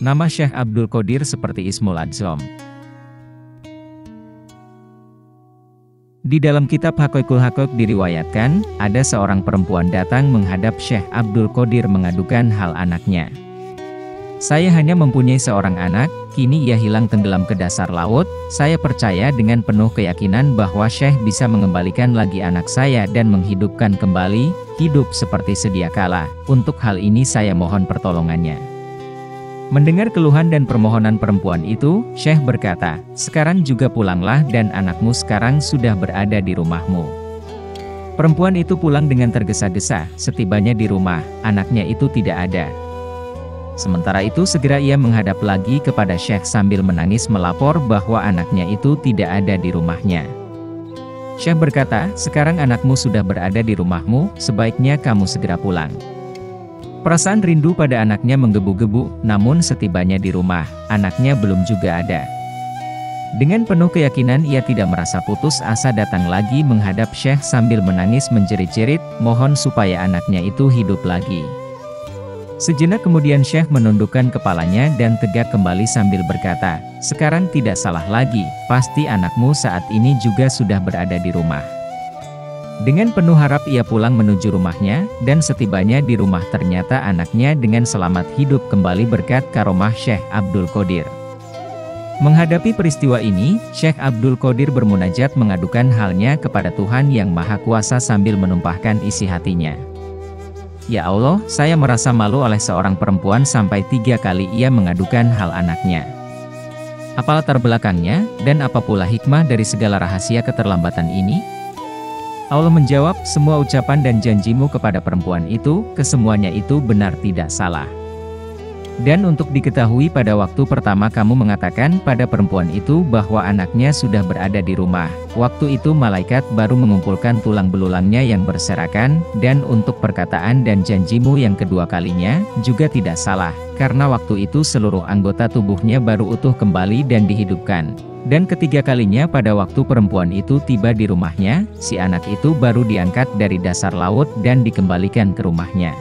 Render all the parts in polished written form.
Nama Syekh Abdul Qodir seperti Ismul Adzam. Di dalam kitab Haqaiqul Haqaiq diriwayatkan, ada seorang perempuan datang menghadap Syekh Abdul Qodir mengadukan hal anaknya. Saya hanya mempunyai seorang anak, kini ia hilang tenggelam ke dasar laut. Saya percaya dengan penuh keyakinan bahwa Syekh bisa mengembalikan lagi anak saya dan menghidupkan kembali, hidup seperti sedia kala. Untuk hal ini saya mohon pertolongannya. Mendengar keluhan dan permohonan perempuan itu, Syekh berkata, "Sekarang juga pulanglah dan anakmu sekarang sudah berada di rumahmu." Perempuan itu pulang dengan tergesa-gesa. Setibanya di rumah, anaknya itu tidak ada. Sementara itu segera ia menghadap lagi kepada Syekh sambil menangis melapor bahwa anaknya itu tidak ada di rumahnya. Syekh berkata, "Sekarang anakmu sudah berada di rumahmu, sebaiknya kamu segera pulang." Perasaan rindu pada anaknya menggebu-gebu, namun setibanya di rumah, anaknya belum juga ada. Dengan penuh keyakinan ia tidak merasa putus asa datang lagi menghadap Syekh sambil menangis menjerit-jerit, mohon supaya anaknya itu hidup lagi. Sejenak kemudian Syekh menundukkan kepalanya dan tegak kembali sambil berkata, "Sekarang tidak salah lagi, pasti anakmu saat ini juga sudah berada di rumah." Dengan penuh harap ia pulang menuju rumahnya, dan setibanya di rumah ternyata anaknya dengan selamat hidup kembali berkat karomah Syekh Abdul Qodir. Menghadapi peristiwa ini, Syekh Abdul Qodir bermunajat mengadukan halnya kepada Tuhan Yang Maha Kuasa sambil menumpahkan isi hatinya. "Ya Allah, saya merasa malu oleh seorang perempuan sampai 3 kali ia mengadukan hal anaknya. Apa latar belakangnya, dan apa pula hikmah dari segala rahasia keterlambatan ini?" Allah menjawab, "Semua ucapan dan janjimu kepada perempuan itu, kesemuanya itu benar tidak salah. Dan untuk diketahui pada waktu pertama kamu mengatakan pada perempuan itu bahwa anaknya sudah berada di rumah, waktu itu malaikat baru mengumpulkan tulang belulangnya yang berserakan, dan untuk perkataan dan janjimu yang kedua kalinya, juga tidak salah, karena waktu itu seluruh anggota tubuhnya baru utuh kembali dan dihidupkan. Dan ketiga kalinya pada waktu perempuan itu tiba di rumahnya, si anak itu baru diangkat dari dasar laut dan dikembalikan ke rumahnya."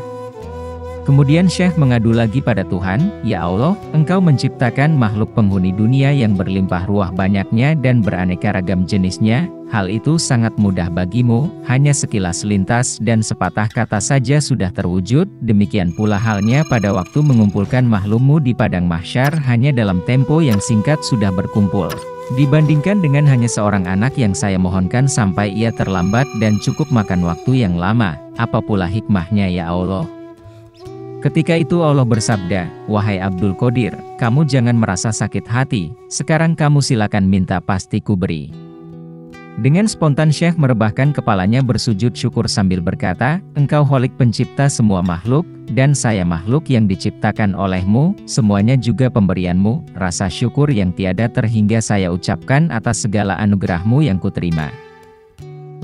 Kemudian Syekh mengadu lagi pada Tuhan, "Ya Allah, Engkau menciptakan makhluk penghuni dunia yang berlimpah ruah banyaknya dan beraneka ragam jenisnya, hal itu sangat mudah bagimu, hanya sekilas lintas dan sepatah kata saja sudah terwujud, demikian pula halnya pada waktu mengumpulkan makhlukmu di padang mahsyar hanya dalam tempo yang singkat sudah berkumpul. Dibandingkan dengan hanya seorang anak yang saya mohonkan sampai ia terlambat dan cukup makan waktu yang lama, apa pula hikmahnya ya Allah?" Ketika itu Allah bersabda, "Wahai Abdul Qodir, kamu jangan merasa sakit hati, sekarang kamu silakan minta pasti kuberi." Dengan spontan Syekh merebahkan kepalanya bersujud syukur sambil berkata, "Engkau Kholik pencipta semua makhluk, dan saya makhluk yang diciptakan olehmu, semuanya juga pemberianmu, rasa syukur yang tiada terhingga saya ucapkan atas segala anugerahmu yang kuterima."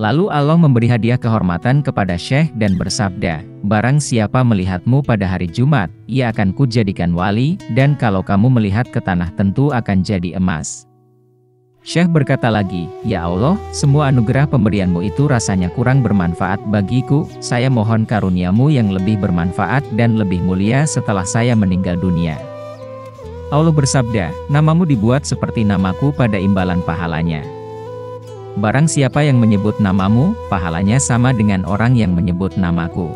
Lalu Allah memberi hadiah kehormatan kepada Syekh dan bersabda, "Barang siapa melihatmu pada hari Jumat, ia akan kujadikan wali, dan kalau kamu melihat ke tanah tentu akan jadi emas." Syekh berkata lagi, "Ya Allah, semua anugerah pemberianmu itu rasanya kurang bermanfaat bagiku, saya mohon karuniamu yang lebih bermanfaat dan lebih mulia setelah saya meninggal dunia." Allah bersabda, "Namamu dibuat seperti namaku pada imbalan pahalanya. Barang siapa yang menyebut namamu, pahalanya sama dengan orang yang menyebut namaku."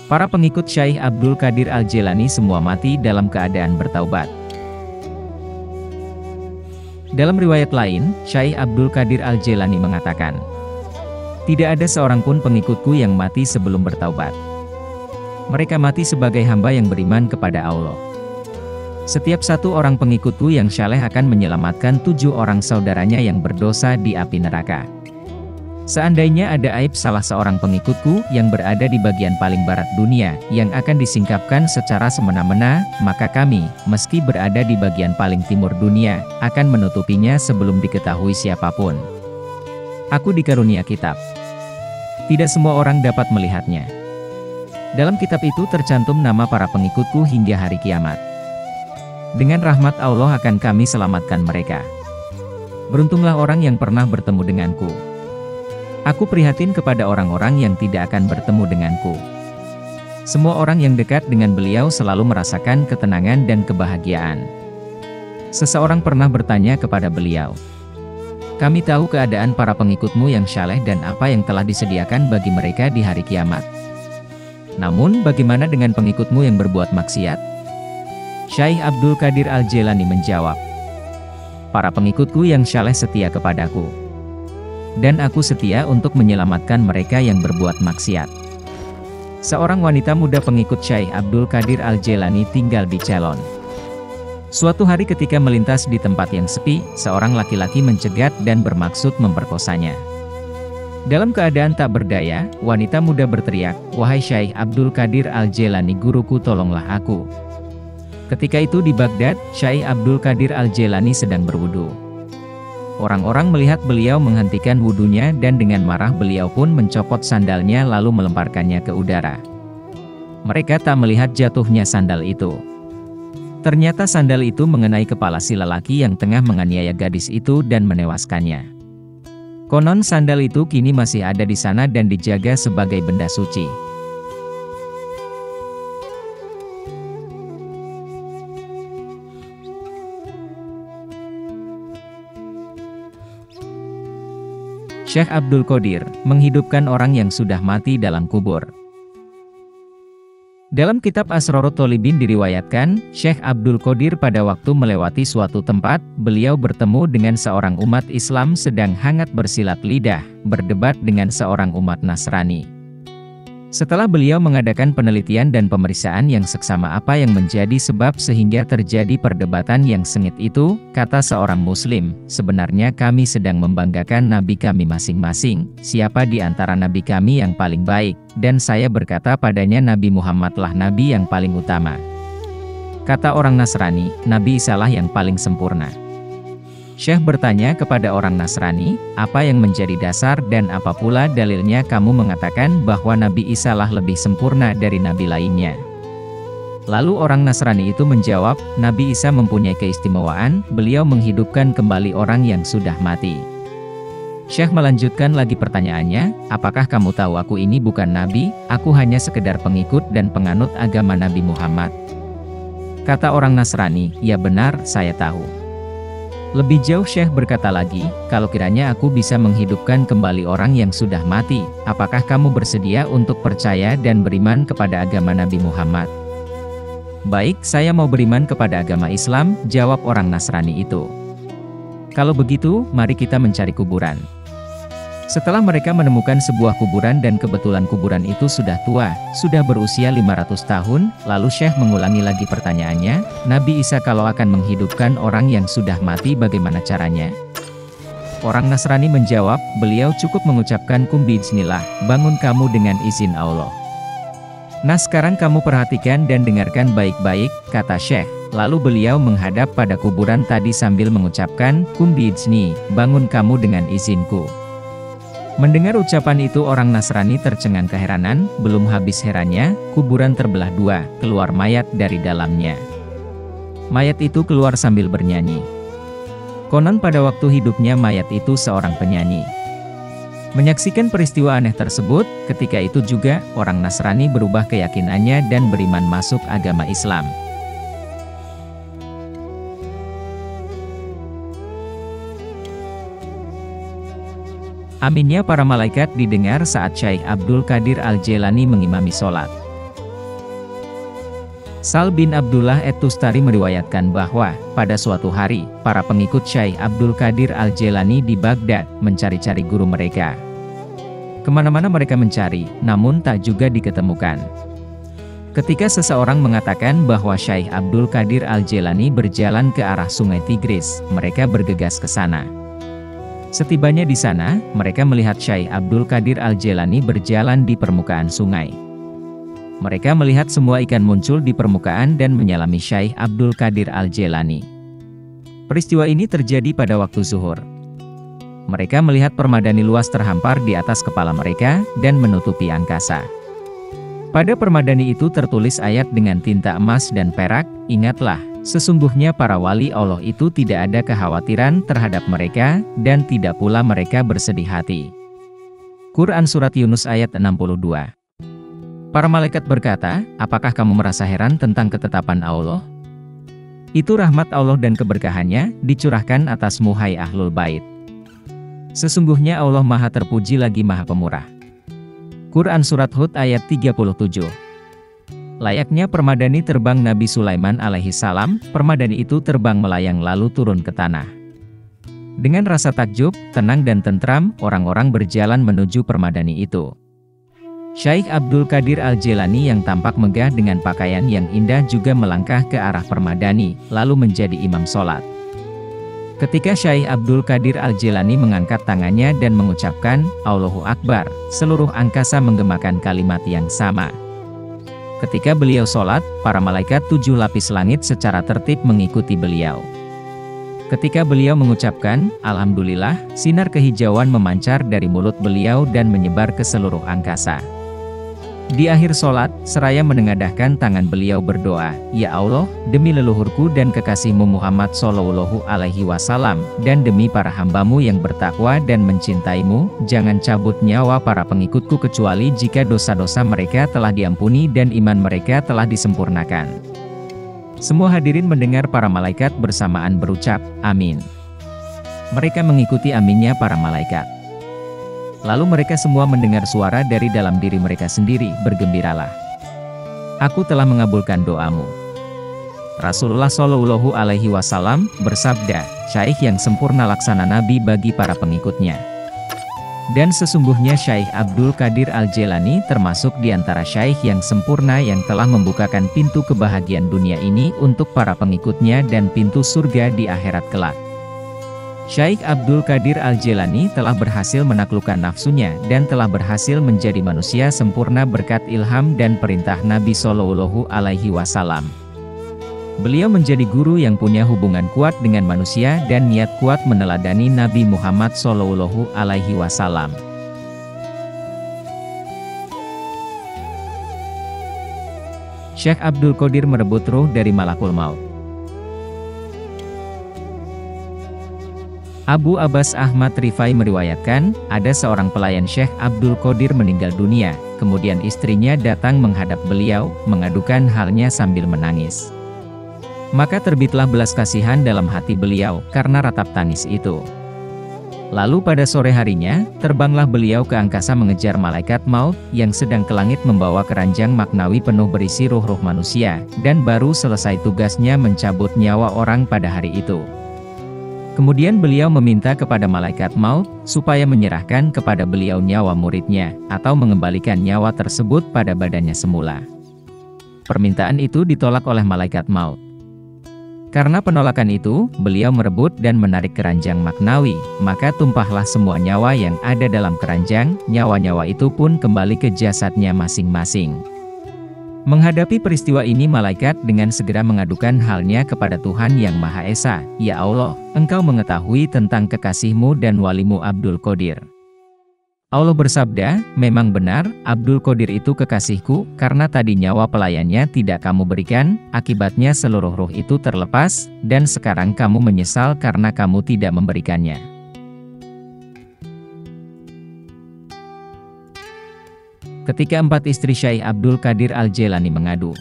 Para pengikut Syekh Abdul Qadir Al-Jilani semua mati dalam keadaan bertaubat. Dalam riwayat lain, Syekh Abdul Qadir Al-Jilani mengatakan, "Tidak ada seorang pun pengikutku yang mati sebelum bertaubat. Mereka mati sebagai hamba yang beriman kepada Allah. Setiap satu orang pengikutku yang saleh akan menyelamatkan 7 orang saudaranya yang berdosa di api neraka. Seandainya ada aib salah seorang pengikutku yang berada di bagian paling barat dunia, yang akan disingkapkan secara semena-mena, maka kami, meski berada di bagian paling timur dunia, akan menutupinya sebelum diketahui siapapun. Aku dikarunia kitab. Tidak semua orang dapat melihatnya. Dalam kitab itu tercantum nama para pengikutku hingga hari kiamat. Dengan rahmat Allah akan kami selamatkan mereka. Beruntunglah orang yang pernah bertemu denganku. Aku prihatin kepada orang-orang yang tidak akan bertemu denganku. Semua orang yang dekat dengan beliau selalu merasakan ketenangan dan kebahagiaan. Seseorang pernah bertanya kepada beliau, "Kami tahu keadaan para pengikutmu yang saleh dan apa yang telah disediakan bagi mereka di hari kiamat. Namun bagaimana dengan pengikutmu yang berbuat maksiat?" Syekh Abdul Qadir Al-Jailani menjawab, "Para pengikutku yang saleh setia kepadaku. Dan aku setia untuk menyelamatkan mereka yang berbuat maksiat." Seorang wanita muda pengikut Syekh Abdul Qadir Al-Jailani tinggal di Ceylon. Suatu hari ketika melintas di tempat yang sepi, seorang laki-laki mencegat dan bermaksud memperkosanya. Dalam keadaan tak berdaya, wanita muda berteriak, "Wahai Syekh Abdul Qadir Al-Jailani, guruku, tolonglah aku." Ketika itu di Baghdad, Syekh Abdul Qadir Al-Jailani sedang berwudu. Orang-orang melihat beliau menghentikan wudunya dan dengan marah beliau pun mencopot sandalnya lalu melemparkannya ke udara. Mereka tak melihat jatuhnya sandal itu. Ternyata sandal itu mengenai kepala si lelaki yang tengah menganiaya gadis itu dan menewaskannya. Konon sandal itu kini masih ada di sana dan dijaga sebagai benda suci. Syekh Abdul Qadir menghidupkan orang yang sudah mati dalam kubur. Dalam kitab Asrarut Thalibin diriwayatkan, Syekh Abdul Qadir pada waktu melewati suatu tempat, beliau bertemu dengan seorang umat Islam sedang hangat bersilat lidah, berdebat dengan seorang umat Nasrani. Setelah beliau mengadakan penelitian dan pemeriksaan yang seksama apa yang menjadi sebab sehingga terjadi perdebatan yang sengit itu, kata seorang muslim, "Sebenarnya kami sedang membanggakan nabi kami masing-masing, siapa di antara nabi kami yang paling baik?" Dan saya berkata padanya, "Nabi Muhammadlah nabi yang paling utama." Kata orang Nasrani, "Nabi Isalah yang paling sempurna." Syekh bertanya kepada orang Nasrani, "Apa yang menjadi dasar dan apa pula dalilnya kamu mengatakan bahwa Nabi Isa lah lebih sempurna dari nabi lainnya?" Lalu orang Nasrani itu menjawab, "Nabi Isa mempunyai keistimewaan, beliau menghidupkan kembali orang yang sudah mati." Syekh melanjutkan lagi pertanyaannya, "Apakah kamu tahu aku ini bukan nabi, aku hanya sekedar pengikut dan penganut agama Nabi Muhammad?" Kata orang Nasrani, "Ya benar, saya tahu." Lebih jauh Syekh berkata lagi, "Kalau kiranya aku bisa menghidupkan kembali orang yang sudah mati, apakah kamu bersedia untuk percaya dan beriman kepada agama Nabi Muhammad?" "Baik, saya mau beriman kepada agama Islam," jawab orang Nasrani itu. "Kalau begitu, mari kita mencari kuburan." Setelah mereka menemukan sebuah kuburan dan kebetulan kuburan itu sudah tua, sudah berusia 500 tahun, lalu Syekh mengulangi lagi pertanyaannya, "Nabi Isa kalau akan menghidupkan orang yang sudah mati bagaimana caranya?" Orang Nasrani menjawab, "Beliau cukup mengucapkan kum biiznillah, bangun kamu dengan izin Allah." "Nah sekarang kamu perhatikan dan dengarkan baik-baik," kata Syekh. Lalu beliau menghadap pada kuburan tadi sambil mengucapkan, "Kum biizni, bangun kamu dengan izinku." Mendengar ucapan itu orang Nasrani tercengang keheranan, belum habis herannya, kuburan terbelah dua, keluar mayat dari dalamnya. Mayat itu keluar sambil bernyanyi. Konon pada waktu hidupnya mayat itu seorang penyanyi. Menyaksikan peristiwa aneh tersebut, ketika itu juga, orang Nasrani berubah keyakinannya dan beriman masuk agama Islam. Aminnya para malaikat didengar saat Syekh Abdul Qadir Al-Jailani mengimami sholat. Sal bin Abdullah et-Tustari meriwayatkan bahwa, pada suatu hari, para pengikut Syekh Abdul Qadir Al-Jailani di Baghdad, mencari-cari guru mereka. Kemana-mana mereka mencari, namun tak juga diketemukan. Ketika seseorang mengatakan bahwa Syekh Abdul Qadir Al-Jailani berjalan ke arah sungai Tigris, mereka bergegas ke sana. Setibanya di sana, mereka melihat Syekh Abdul Qadir Al-Jailani berjalan di permukaan sungai. Mereka melihat semua ikan muncul di permukaan dan menyelami Syekh Abdul Qadir Al-Jailani. Peristiwa ini terjadi pada waktu zuhur. Mereka melihat permadani luas terhampar di atas kepala mereka, dan menutupi angkasa. Pada permadani itu tertulis ayat dengan tinta emas dan perak, "Ingatlah, sesungguhnya para wali Allah itu tidak ada kekhawatiran terhadap mereka, dan tidak pula mereka bersedih hati." Quran Surat Yunus ayat 62. Para malaikat berkata, apakah kamu merasa heran tentang ketetapan Allah? Itu rahmat Allah dan keberkahannya, dicurahkan atasmu hai Ahlul Bait. Sesungguhnya Allah Maha Terpuji lagi Maha Pemurah. Quran Surat Hud ayat 37. Layaknya permadani terbang Nabi Sulaiman alaihi salam, permadani itu terbang melayang lalu turun ke tanah. Dengan rasa takjub, tenang dan tentram, orang-orang berjalan menuju permadani itu. Syekh Abdul Qadir Al-Jilani yang tampak megah dengan pakaian yang indah juga melangkah ke arah permadani, lalu menjadi imam sholat. Ketika Syekh Abdul Qadir Al-Jilani mengangkat tangannya dan mengucapkan, Allahu Akbar, seluruh angkasa menggemakan kalimat yang sama. Ketika beliau sholat, para malaikat 7 lapis langit secara tertib mengikuti beliau. Ketika beliau mengucapkan, Alhamdulillah, sinar kehijauan memancar dari mulut beliau dan menyebar ke seluruh angkasa. Di akhir sholat, seraya menengadahkan tangan beliau berdoa, Ya Allah, demi leluhurku dan kekasihmu Muhammad Shallallahu Alaihi Wasallam, dan demi para hambamu yang bertakwa dan mencintaimu, jangan cabut nyawa para pengikutku kecuali jika dosa-dosa mereka telah diampuni dan iman mereka telah disempurnakan. Semua hadirin mendengar para malaikat bersamaan berucap, Amin. Mereka mengikuti aminnya para malaikat. Lalu mereka semua mendengar suara dari dalam diri mereka sendiri, bergembiralah. Aku telah mengabulkan doamu. Rasulullah Shallallahu Alaihi Wasallam bersabda, Syekh yang sempurna laksana Nabi bagi para pengikutnya. Dan sesungguhnya Syekh Abdul Qadir Al-Jilani termasuk di antara syekh yang sempurna yang telah membukakan pintu kebahagiaan dunia ini untuk para pengikutnya dan pintu surga di akhirat kelak. Syekh Abdul Qadir Al-Jilani telah berhasil menaklukkan nafsunya dan telah berhasil menjadi manusia sempurna berkat ilham dan perintah Nabi Shallallahu Alaihi Wasallam. Beliau menjadi guru yang punya hubungan kuat dengan manusia dan niat kuat meneladani Nabi Muhammad Shallallahu Alaihi Wasallam. Syekh Abdul Qadir merebut ruh dari malakul maut. Abu Abbas Ahmad Rifai meriwayatkan, ada seorang pelayan Syekh Abdul Qadir meninggal dunia, kemudian istrinya datang menghadap beliau, mengadukan halnya sambil menangis. Maka terbitlah belas kasihan dalam hati beliau, karena ratap tangis itu. Lalu pada sore harinya, terbanglah beliau ke angkasa mengejar malaikat maut, yang sedang ke langit membawa keranjang maknawi penuh berisi ruh-ruh manusia, dan baru selesai tugasnya mencabut nyawa orang pada hari itu. Kemudian beliau meminta kepada malaikat maut, supaya menyerahkan kepada beliau nyawa muridnya, atau mengembalikan nyawa tersebut pada badannya semula. Permintaan itu ditolak oleh malaikat maut. Karena penolakan itu, beliau merebut dan menarik keranjang maknawi, maka tumpahlah semua nyawa yang ada dalam keranjang, nyawa-nyawa itu pun kembali ke jasadnya masing-masing. Menghadapi peristiwa ini malaikat dengan segera mengadukan halnya kepada Tuhan Yang Maha Esa, Ya Allah, Engkau mengetahui tentang kekasihmu dan walimu Abdul Qadir. Allah bersabda, memang benar, Abdul Qadir itu kekasihku, karena tadi nyawa pelayannya tidak kamu berikan, akibatnya seluruh ruh itu terlepas, dan sekarang kamu menyesal karena kamu tidak memberikannya. Ketika 4 istri Syekh Abdul Qadir Al-Jilani mengadu.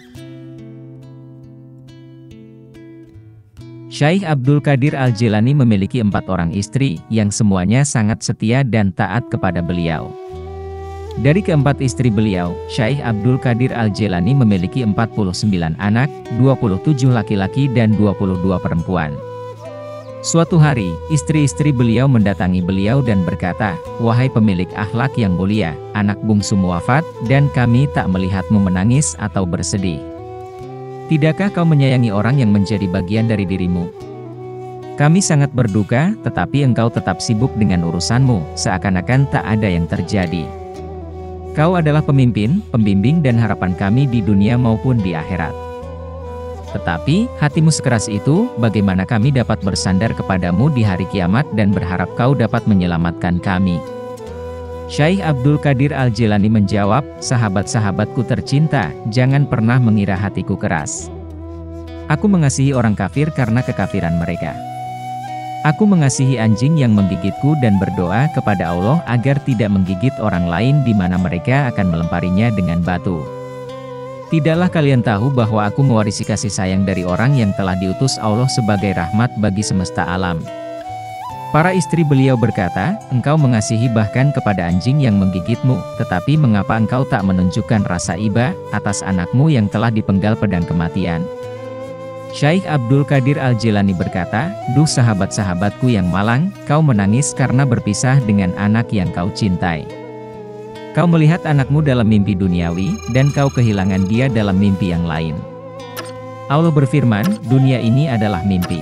Syekh Abdul Qadir Al-Jilani memiliki 4 orang istri, yang semuanya sangat setia dan taat kepada beliau. Dari keempat istri beliau, Syekh Abdul Qadir Al-Jilani memiliki 49 anak, 27 laki-laki dan 22 perempuan. Suatu hari, istri-istri beliau mendatangi beliau dan berkata, Wahai pemilik akhlak yang mulia, anak bungsumu wafat, dan kami tak melihatmu menangis atau bersedih. Tidakkah kau menyayangi orang yang menjadi bagian dari dirimu? Kami sangat berduka, tetapi engkau tetap sibuk dengan urusanmu, seakan-akan tak ada yang terjadi. Kau adalah pemimpin, pembimbing dan harapan kami di dunia maupun di akhirat. Tetapi, hatimu sekeras itu, bagaimana kami dapat bersandar kepadamu di hari kiamat dan berharap kau dapat menyelamatkan kami? Syekh Abdul Qadir Al-Jilani menjawab, sahabat-sahabatku tercinta, jangan pernah mengira hatiku keras. Aku mengasihi orang kafir karena kekafiran mereka. Aku mengasihi anjing yang menggigitku dan berdoa kepada Allah agar tidak menggigit orang lain di mana mereka akan melemparinya dengan batu. Tidaklah kalian tahu bahwa aku mewarisi kasih sayang dari orang yang telah diutus Allah sebagai rahmat bagi semesta alam. Para istri beliau berkata, engkau mengasihi bahkan kepada anjing yang menggigitmu, tetapi mengapa engkau tak menunjukkan rasa iba atas anakmu yang telah dipenggal pedang kematian? Syekh Abdul Qadir Al-Jilani berkata, duh sahabat-sahabatku yang malang, kau menangis karena berpisah dengan anak yang kau cintai. Kau melihat anakmu dalam mimpi duniawi, dan kau kehilangan dia dalam mimpi yang lain. Allah berfirman, dunia ini adalah mimpi.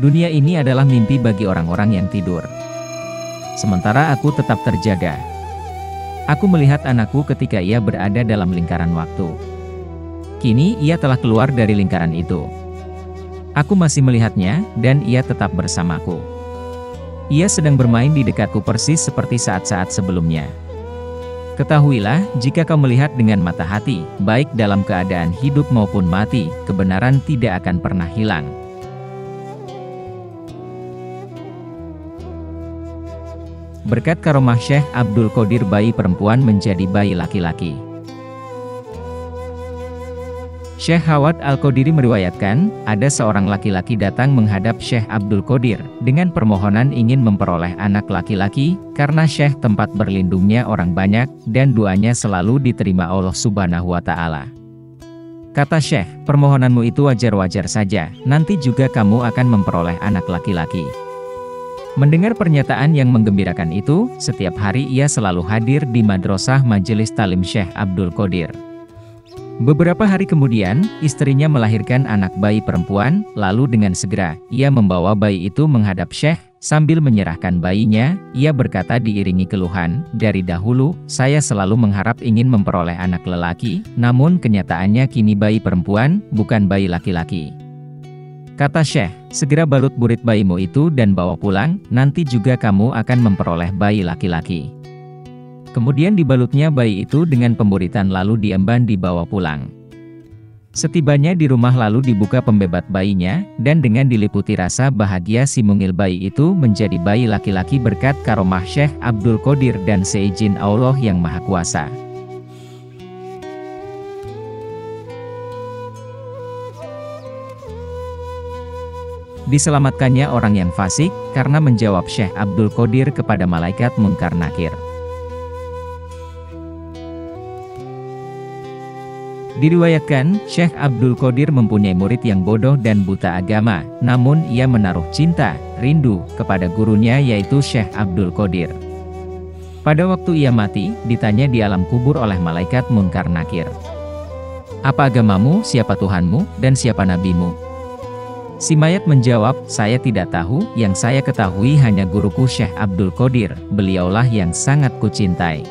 Dunia ini adalah mimpi bagi orang-orang yang tidur. Sementara aku tetap terjaga. Aku melihat anakku ketika ia berada dalam lingkaran waktu. Kini ia telah keluar dari lingkaran itu. Aku masih melihatnya, dan ia tetap bersamaku. Ia sedang bermain di dekatku persis seperti saat-saat sebelumnya. Ketahuilah, jika kau melihat dengan mata hati, baik dalam keadaan hidup maupun mati, kebenaran tidak akan pernah hilang. Berkat karomah Syekh Abdul Qadir, bayi perempuan menjadi bayi laki-laki. Syekh Hawat Al-Qadiri meriwayatkan, ada seorang laki-laki datang menghadap Syekh Abdul Qadir, dengan permohonan ingin memperoleh anak laki-laki, karena Syekh tempat berlindungnya orang banyak, dan doanya selalu diterima Allah Subhanahu wa Ta'ala. Kata Syekh, permohonanmu itu wajar-wajar saja, nanti juga kamu akan memperoleh anak laki-laki. Mendengar pernyataan yang menggembirakan itu, setiap hari ia selalu hadir di Madrasah Majelis Talim Syekh Abdul Qadir. Beberapa hari kemudian, istrinya melahirkan anak bayi perempuan, lalu dengan segera, ia membawa bayi itu menghadap Syekh, sambil menyerahkan bayinya, ia berkata diiringi keluhan, dari dahulu, saya selalu mengharap ingin memperoleh anak lelaki, namun kenyataannya kini bayi perempuan, bukan bayi laki-laki. Kata Syekh, segera balut burit bayimu itu dan bawa pulang, nanti juga kamu akan memperoleh bayi laki-laki. Kemudian dibalutnya bayi itu dengan pemburitan lalu diemban dibawa pulang. Setibanya di rumah lalu dibuka pembebat bayinya, dan dengan diliputi rasa bahagia si mungil bayi itu menjadi bayi laki-laki berkat karomah Syekh Abdul Qadir dan seizin Allah yang Maha Kuasa. Diselamatkannya orang yang fasik, karena menjawab Syekh Abdul Qadir kepada malaikat Munkar Nakir. Diriwayatkan, Syekh Abdul Qadir mempunyai murid yang bodoh dan buta agama, namun ia menaruh cinta, rindu, kepada gurunya yaitu Syekh Abdul Qadir. Pada waktu ia mati, ditanya di alam kubur oleh malaikat Munkar Nakir. Apa agamamu, siapa Tuhanmu, dan siapa nabimu? Si mayat menjawab, saya tidak tahu, yang saya ketahui hanya guruku Syekh Abdul Qadir, beliaulah yang sangat kucintai.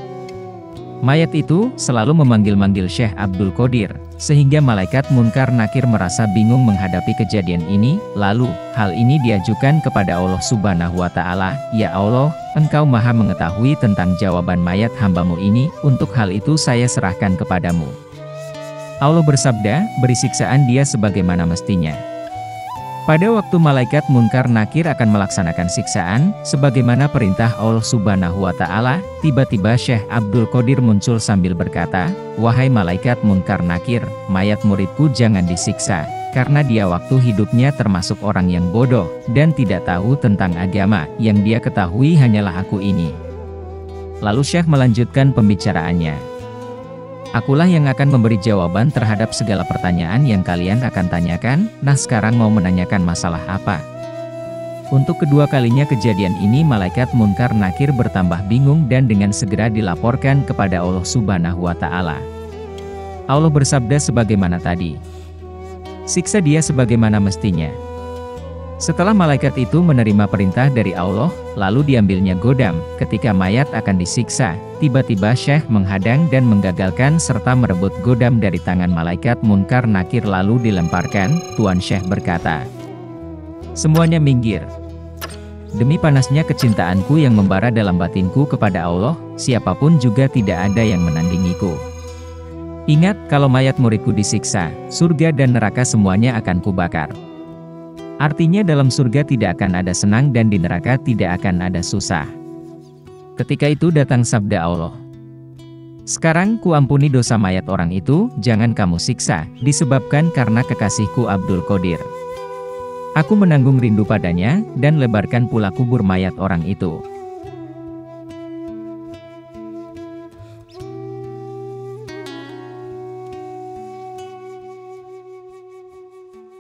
Mayat itu selalu memanggil-manggil Syekh Abdul Qadir, sehingga malaikat Munkar Nakir merasa bingung menghadapi kejadian ini, lalu, hal ini diajukan kepada Allah Subhanahu wa Ta'ala, ya Allah, Engkau Maha mengetahui tentang jawaban mayat hambamu ini, untuk hal itu saya serahkan kepadamu. Allah bersabda, beri siksaan dia sebagaimana mestinya. Pada waktu malaikat Munkar Nakir akan melaksanakan siksaan, sebagaimana perintah Allah Subhanahu wa Ta'ala, tiba-tiba Syekh Abdul Qadir muncul sambil berkata, wahai malaikat Munkar Nakir, mayat muridku jangan disiksa, karena dia waktu hidupnya termasuk orang yang bodoh, dan tidak tahu tentang agama, yang dia ketahui hanyalah aku ini. Lalu Syekh melanjutkan pembicaraannya. Akulah yang akan memberi jawaban terhadap segala pertanyaan yang kalian akan tanyakan, nah sekarang mau menanyakan masalah apa? Untuk kedua kalinya kejadian ini malaikat Munkar Nakir bertambah bingung dan dengan segera dilaporkan kepada Allah Subhanahu wa Ta'ala. Allah bersabda sebagaimana tadi. Siksa dia sebagaimana mestinya. Setelah malaikat itu menerima perintah dari Allah, lalu diambilnya godam, ketika mayat akan disiksa, tiba-tiba Syekh menghadang dan menggagalkan serta merebut godam dari tangan malaikat Munkar Nakir lalu dilemparkan. Tuan Syekh berkata, semuanya minggir. Demi panasnya kecintaanku yang membara dalam batinku kepada Allah, siapapun juga tidak ada yang menandingiku. Ingat, kalau mayat muridku disiksa, surga dan neraka semuanya akan kubakar. Artinya dalam surga tidak akan ada senang dan di neraka tidak akan ada susah. Ketika itu datang sabda Allah. Sekarang ku ampuni dosa mayat orang itu, jangan kamu siksa, disebabkan karena kekasihku Abdul Qadir. Aku menanggung rindu padanya, dan lebarkan pula kubur mayat orang itu.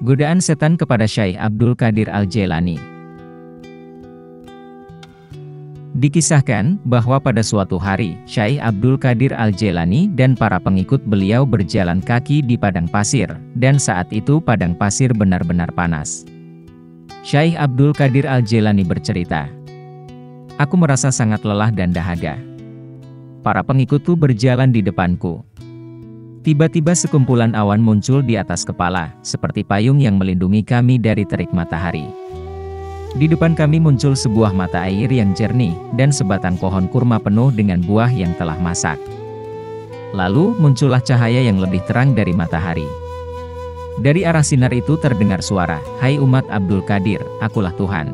Godaan setan kepada Syekh Abdul Qadir Al-Jailani. Dikisahkan bahwa pada suatu hari, Syekh Abdul Qadir Al-Jailani dan para pengikut beliau berjalan kaki di padang pasir, dan saat itu padang pasir benar-benar panas. Syekh Abdul Qadir Al-Jailani bercerita, "Aku merasa sangat lelah dan dahaga. Para pengikutku berjalan di depanku. Tiba-tiba sekumpulan awan muncul di atas kepala, seperti payung yang melindungi kami dari terik matahari. Di depan kami muncul sebuah mata air yang jernih, dan sebatang pohon kurma penuh dengan buah yang telah masak. Lalu, muncullah cahaya yang lebih terang dari matahari. Dari arah sinar itu terdengar suara, 'Hai umat Abdul Qadir, akulah Tuhan.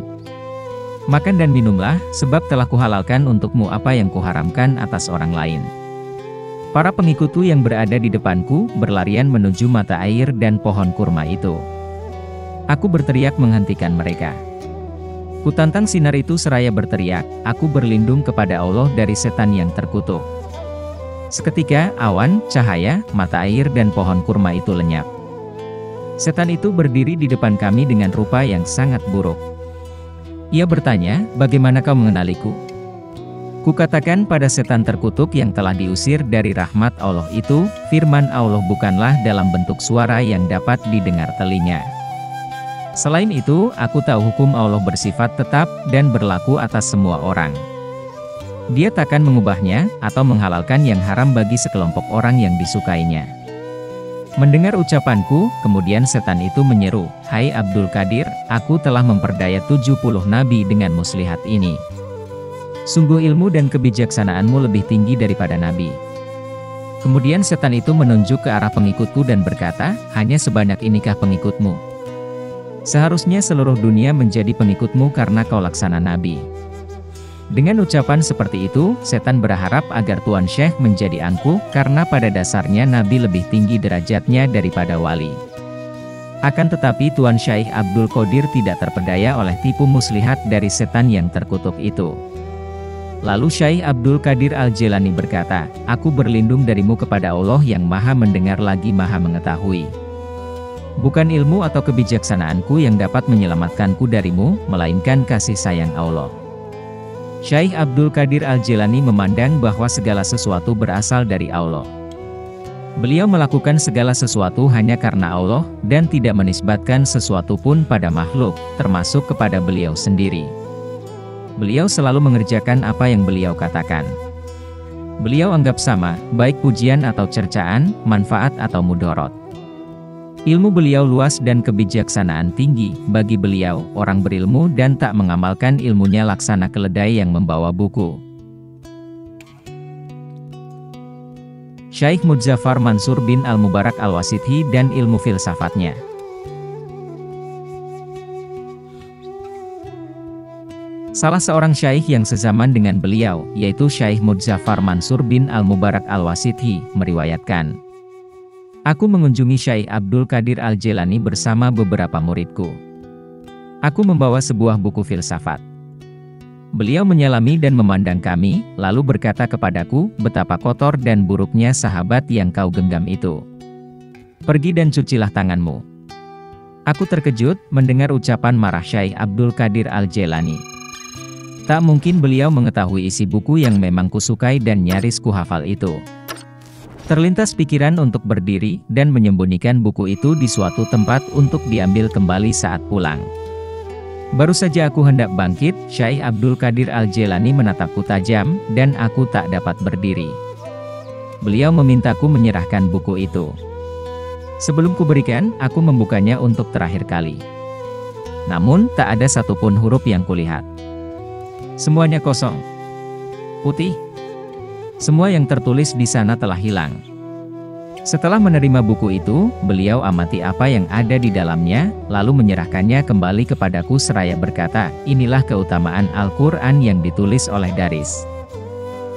Makan dan minumlah, sebab telah kuhalalkan untukmu apa yang kuharamkan atas orang lain.' Para pengikutku yang berada di depanku, berlarian menuju mata air dan pohon kurma itu. Aku berteriak menghentikan mereka. Kutantang sinar itu seraya berteriak, aku berlindung kepada Allah dari setan yang terkutuk. Seketika, awan, cahaya, mata air dan pohon kurma itu lenyap. Setan itu berdiri di depan kami dengan rupa yang sangat buruk. Ia bertanya, 'Bagaimana kau mengenaliku?' Kukatakan pada setan terkutuk yang telah diusir dari rahmat Allah itu, firman Allah bukanlah dalam bentuk suara yang dapat didengar telinga. Selain itu, aku tahu hukum Allah bersifat tetap dan berlaku atas semua orang. Dia takkan mengubahnya, atau menghalalkan yang haram bagi sekelompok orang yang disukainya." Mendengar ucapanku, kemudian setan itu menyeru, "Hai Abdul Qadir, aku telah memperdaya 70 nabi dengan muslihat ini. Sungguh ilmu dan kebijaksanaanmu lebih tinggi daripada nabi." Kemudian setan itu menunjuk ke arah pengikutku dan berkata, "Hanya sebanyak inikah pengikutmu? Seharusnya seluruh dunia menjadi pengikutmu karena kau laksana nabi." Dengan ucapan seperti itu, setan berharap agar Tuan Syekh menjadi angkuh, karena pada dasarnya nabi lebih tinggi derajatnya daripada wali. Akan tetapi Tuan Syekh Abdul Qadir tidak terpedaya oleh tipu muslihat dari setan yang terkutuk itu. Lalu Syekh Abdul Qadir Al-Jailani berkata, "Aku berlindung darimu kepada Allah yang maha mendengar lagi maha mengetahui. Bukan ilmu atau kebijaksanaanku yang dapat menyelamatkanku darimu, melainkan kasih sayang Allah." Syekh Abdul Qadir Al-Jailani memandang bahwa segala sesuatu berasal dari Allah. Beliau melakukan segala sesuatu hanya karena Allah, dan tidak menisbatkan sesuatu pun pada makhluk, termasuk kepada beliau sendiri. Beliau selalu mengerjakan apa yang beliau katakan. Beliau anggap sama, baik pujian atau cercaan, manfaat atau mudorot. Ilmu beliau luas dan kebijaksanaan tinggi. Bagi beliau, orang berilmu dan tak mengamalkan ilmunya laksana keledai yang membawa buku. Syekh Muzaffar Mansur bin Al-Mubarak Al-Wasidhi dan ilmu filsafatnya. Salah seorang syekh yang sezaman dengan beliau, yaitu Syekh Muzaffar Mansur bin Al-Mubarak Al-Wasidhi, meriwayatkan, "Aku mengunjungi Syekh Abdul Qadir Al-Jailani bersama beberapa muridku. Aku membawa sebuah buku filsafat. Beliau menyalami dan memandang kami, lalu berkata kepadaku, 'Betapa kotor dan buruknya sahabat yang kau genggam itu. Pergi dan cucilah tanganmu.' Aku terkejut mendengar ucapan marah Syekh Abdul Qadir Al-Jailani. Tak mungkin beliau mengetahui isi buku yang memang kusukai dan nyaris kuhafal itu. Terlintas pikiran untuk berdiri dan menyembunyikan buku itu di suatu tempat untuk diambil kembali saat pulang. Baru saja aku hendak bangkit, Syekh Abdul Qadir Al-Jailani menatapku tajam, dan aku tak dapat berdiri. Beliau memintaku menyerahkan buku itu. Sebelum kuberikan, aku membukanya untuk terakhir kali. Namun, tak ada satupun huruf yang kulihat. Semuanya kosong. Putih. Semua yang tertulis di sana telah hilang. Setelah menerima buku itu, beliau amati apa yang ada di dalamnya, lalu menyerahkannya kembali kepadaku seraya berkata, "Inilah keutamaan Al-Quran yang ditulis oleh Daris."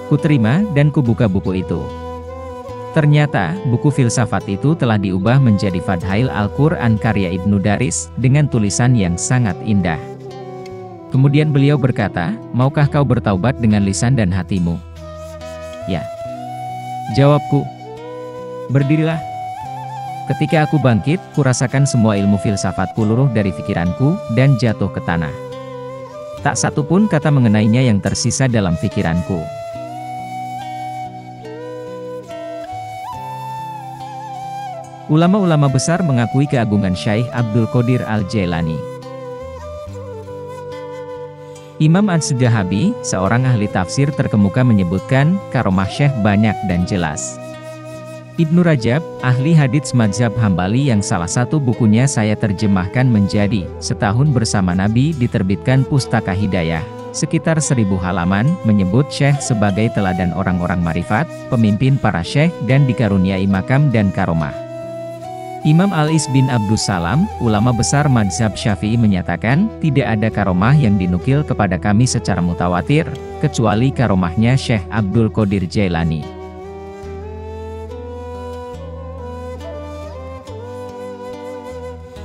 Kuterima dan kubuka buku itu. Ternyata, buku filsafat itu telah diubah menjadi Fadhail Al-Quran karya Ibnu Daris, dengan tulisan yang sangat indah. Kemudian beliau berkata, "Maukah kau bertaubat dengan lisan dan hatimu?" "Ya," jawabku. "Berdirilah." Ketika aku bangkit, kurasakan semua ilmu filsafatku luruh dari pikiranku, dan jatuh ke tanah. Tak satu pun kata mengenainya yang tersisa dalam pikiranku. Ulama-ulama besar mengakui keagungan Syekh Abdul Qadir Al-Jailani. Imam Adz-Dzahabi, seorang ahli tafsir terkemuka menyebutkan, karomah Syekh banyak dan jelas. Ibnu Rajab, ahli hadits mazhab Hambali yang salah satu bukunya saya terjemahkan menjadi Setahun Bersama Nabi diterbitkan Pustaka Hidayah, sekitar 1000 halaman, menyebut Syekh sebagai teladan orang-orang marifat, pemimpin para syekh dan dikaruniai makam dan karomah. Imam Al-Is bin Abdus Salam, ulama besar mazhab Syafi'i menyatakan, tidak ada karomah yang dinukil kepada kami secara mutawatir, kecuali karomahnya Syekh Abdul Qadir Jailani.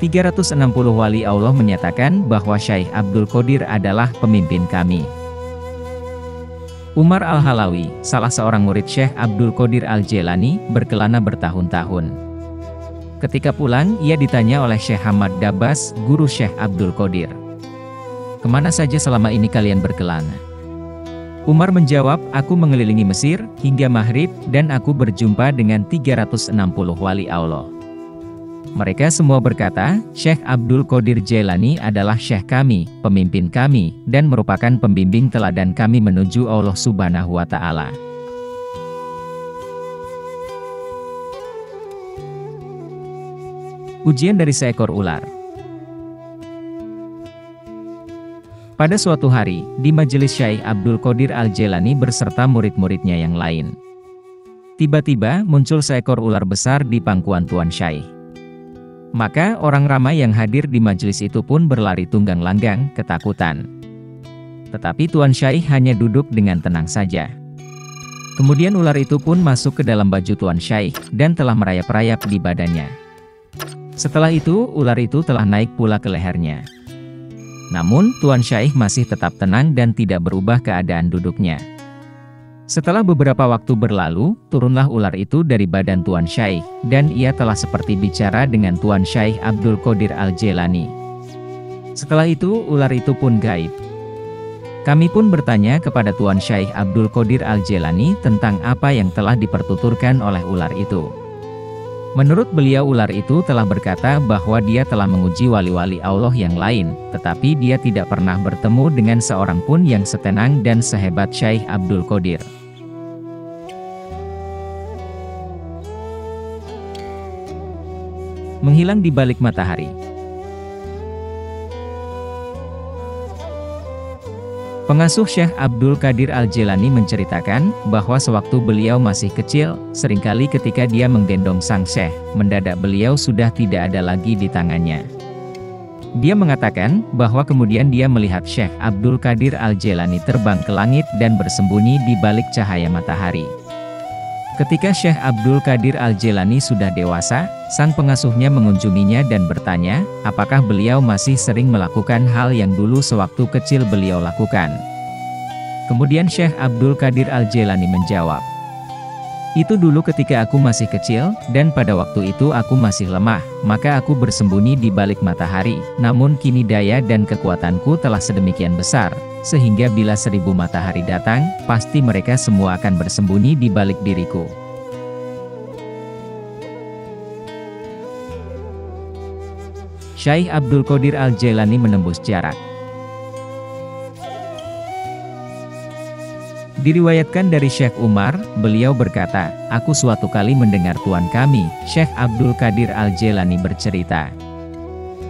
"360 wali Allah menyatakan bahwa Syekh Abdul Qadir adalah pemimpin kami." Umar Al-Halawi, salah seorang murid Syekh Abdul Qadir Al-Jailani, berkelana bertahun-tahun. Ketika pulang, ia ditanya oleh Syekh Hamad Dabbas, guru Syekh Abdul Qadir, "Kemana saja selama ini kalian berkelana?" Umar menjawab, "Aku mengelilingi Mesir, hingga Maghrib, dan aku berjumpa dengan 360 wali Allah." Mereka semua berkata, "Syekh Abdul Qadir Jailani adalah Syekh kami, pemimpin kami, dan merupakan pembimbing teladan kami menuju Allah Subhanahu wa Ta'ala." Ujian dari seekor ular. Pada suatu hari, di majelis Syekh Abdul Qadir Al-Jailani beserta murid-muridnya yang lain. Tiba-tiba, muncul seekor ular besar di pangkuan Tuan Syekh. Maka, orang ramai yang hadir di majelis itu pun berlari tunggang langgang, ketakutan. Tetapi Tuan Syekh hanya duduk dengan tenang saja. Kemudian ular itu pun masuk ke dalam baju Tuan Syekh, dan telah merayap-rayap di badannya. Setelah itu, ular itu telah naik pula ke lehernya. Namun, Tuan Syekh masih tetap tenang dan tidak berubah keadaan duduknya. Setelah beberapa waktu berlalu, turunlah ular itu dari badan Tuan Syekh, dan ia telah seperti bicara dengan Tuan Syekh Abdul Qadir Al-Jailani. Setelah itu, ular itu pun gaib. Kami pun bertanya kepada Tuan Syekh Abdul Qadir Al-Jailani tentang apa yang telah dipertuturkan oleh ular itu. Menurut beliau, ular itu telah berkata bahwa dia telah menguji wali-wali Allah yang lain, tetapi dia tidak pernah bertemu dengan seorang pun yang setenang dan sehebat Syekh Abdul Qadir. Menghilang di balik matahari. Pengasuh Syekh Abdul Qadir Al-Jailani menceritakan bahwa sewaktu beliau masih kecil, seringkali ketika dia menggendong sang Syekh, mendadak beliau sudah tidak ada lagi di tangannya. Dia mengatakan bahwa kemudian dia melihat Syekh Abdul Qadir Al-Jailani terbang ke langit dan bersembunyi di balik cahaya matahari. Ketika Syekh Abdul Qadir Al-Jailani sudah dewasa, sang pengasuhnya mengunjunginya dan bertanya, apakah beliau masih sering melakukan hal yang dulu sewaktu kecil beliau lakukan. Kemudian Syekh Abdul Qadir Al-Jailani menjawab, "Itu dulu ketika aku masih kecil, dan pada waktu itu aku masih lemah, maka aku bersembunyi di balik matahari, namun kini daya dan kekuatanku telah sedemikian besar, sehingga bila 1000 matahari datang, pasti mereka semua akan bersembunyi di balik diriku." Syekh Abdul Qadir Al-Jailani menembus jarak. Diriwayatkan dari Syekh Umar, beliau berkata, "Aku suatu kali mendengar tuan kami, Syekh Abdul Qadir Al-Jailani bercerita.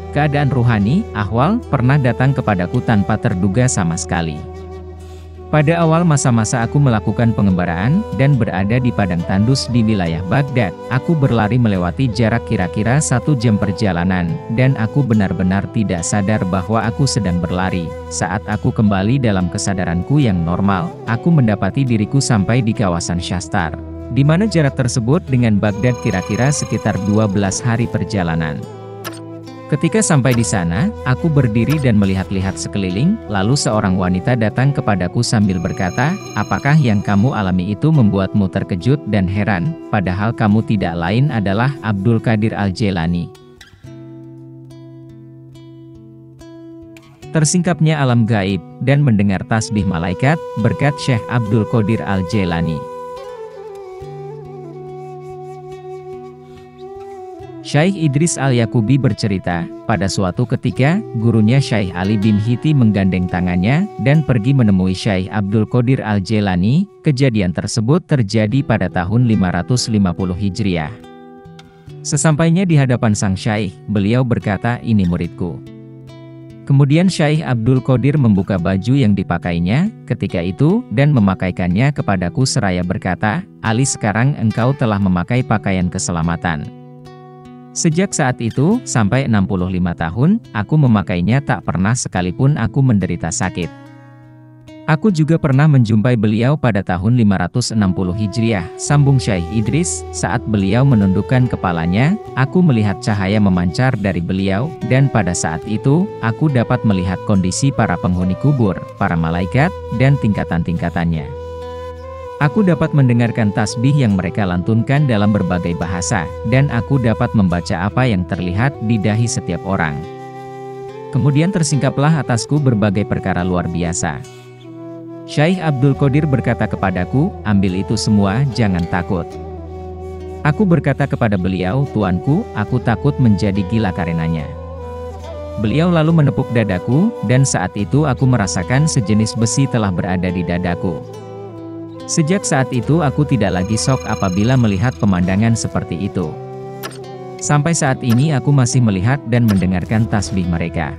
Keadaan ruhani, ahwal, pernah datang kepadaku tanpa terduga sama sekali. Pada awal masa-masa aku melakukan pengembaraan, dan berada di padang tandus di wilayah Baghdad, aku berlari melewati jarak kira-kira 1 jam perjalanan, dan aku benar-benar tidak sadar bahwa aku sedang berlari. Saat aku kembali dalam kesadaranku yang normal, aku mendapati diriku sampai di kawasan Shastar. di mana jarak tersebut dengan Baghdad kira-kira sekitar 12 hari perjalanan. Ketika sampai di sana, aku berdiri dan melihat-lihat sekeliling, lalu seorang wanita datang kepadaku sambil berkata, "Apakah yang kamu alami itu membuatmu terkejut dan heran, padahal kamu tidak lain adalah Abdul Qadir Al-Jailani?" Tersingkapnya alam gaib, dan mendengar tasbih malaikat, berkat Syekh Abdul Qadir Al-Jailani. Syekh Idris Al-Yaqubi bercerita, pada suatu ketika, gurunya Syekh Ali bin Hiti menggandeng tangannya, dan pergi menemui Syekh Abdul Qadir Al-Jailani. Kejadian tersebut terjadi pada tahun 550 Hijriah. Sesampainya di hadapan sang Syekh, beliau berkata, "Ini muridku." Kemudian Syekh Abdul Qadir membuka baju yang dipakainya, ketika itu, dan memakaikannya kepadaku seraya berkata, "Ali, sekarang engkau telah memakai pakaian keselamatan." Sejak saat itu, sampai 65 tahun, aku memakainya tak pernah sekalipun aku menderita sakit. Aku juga pernah menjumpai beliau pada tahun 560 Hijriah, sambung Syekh Idris, saat beliau menundukkan kepalanya, aku melihat cahaya memancar dari beliau, dan pada saat itu, aku dapat melihat kondisi para penghuni kubur, para malaikat, dan tingkatan-tingkatannya. Aku dapat mendengarkan tasbih yang mereka lantunkan dalam berbagai bahasa, dan aku dapat membaca apa yang terlihat di dahi setiap orang. Kemudian tersingkaplah atasku berbagai perkara luar biasa. Syekh Abdul Qadir berkata kepadaku, "Ambil itu semua, jangan takut." Aku berkata kepada beliau, "Tuanku, aku takut menjadi gila karenanya." Beliau lalu menepuk dadaku, dan saat itu aku merasakan sejenis besi telah berada di dadaku. Sejak saat itu aku tidak lagi syok apabila melihat pemandangan seperti itu. Sampai saat ini aku masih melihat dan mendengarkan tasbih mereka.